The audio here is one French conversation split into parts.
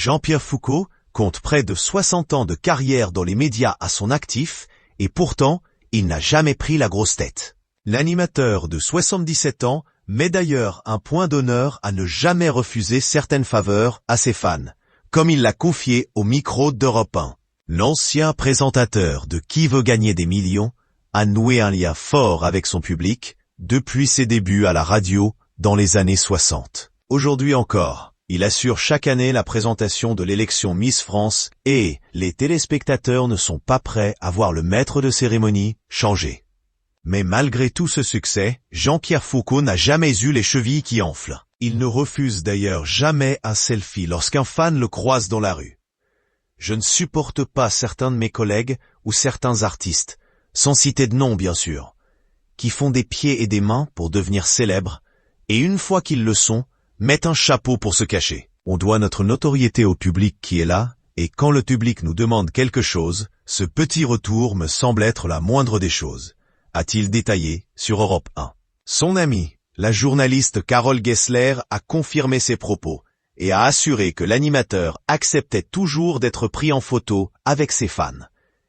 Jean-Pierre Foucault compte près de 60 ans de carrière dans les médias à son actif, et pourtant, il n'a jamais pris la grosse tête. L'animateur de 77 ans met d'ailleurs un point d'honneur à ne jamais refuser certaines faveurs à ses fans, comme il l'a confié au micro d'Europe 1. L'ancien présentateur de Qui veut gagner des millions a noué un lien fort avec son public depuis ses débuts à la radio dans les années 60. Aujourd'hui encore, il assure chaque année la présentation de l'élection Miss France et les téléspectateurs ne sont pas prêts à voir le maître de cérémonie changer. Mais malgré tout ce succès, Jean-Pierre Foucault n'a jamais eu les chevilles qui enflent. Il ne refuse d'ailleurs jamais un selfie lorsqu'un fan le croise dans la rue. Je ne supporte pas certains de mes collègues ou certains artistes, sans citer de nom bien sûr, qui font des pieds et des mains pour devenir célèbres, et une fois qu'ils le sont, mettent un chapeau pour se cacher. On doit notre notoriété au public qui est là, et quand le public nous demande quelque chose, ce petit retour me semble être la moindre des choses, a-t-il détaillé sur Europe 1. Son amie, la journaliste Carole Gessler, a confirmé ses propos et a assuré que l'animateur acceptait toujours d'être pris en photo avec ses fans.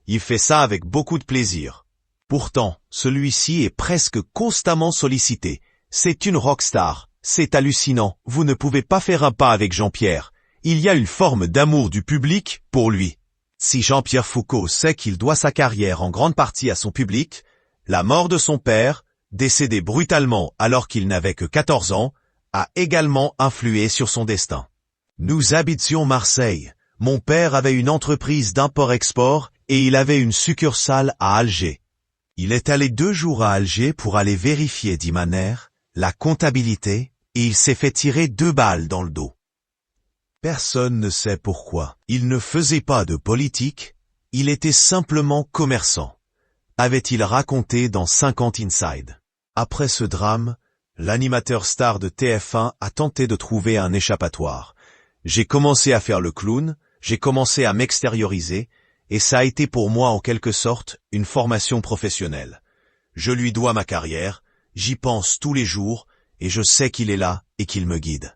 Il fait ça avec beaucoup de plaisir. Pourtant, celui-ci est presque constamment sollicité. C'est une rockstar. C'est hallucinant. Vous ne pouvez pas faire un pas avec Jean-Pierre. Il y a une forme d'amour du public pour lui. Si Jean-Pierre Foucault sait qu'il doit sa carrière en grande partie à son public, la mort de son père, décédé brutalement alors qu'il n'avait que 14 ans, a également influé sur son destin. Nous habitions Marseille. Mon père avait une entreprise d'import-export et il avait une succursale à Alger. Il est allé 2 jours à Alger pour aller vérifier, dit ma mère, la comptabilité, et il s'est fait tirer 2 balles dans le dos. Personne ne sait pourquoi. Il ne faisait pas de politique, il était simplement commerçant, avait-il raconté dans 50 Inside. Après ce drame, l'animateur star de TF1 a tenté de trouver un échappatoire. J'ai commencé à faire le clown, j'ai commencé à m'extérioriser, et ça a été pour moi en quelque sorte une formation professionnelle. Je lui dois ma carrière, j'y pense tous les jours, et je sais qu'il est là et qu'il me guide.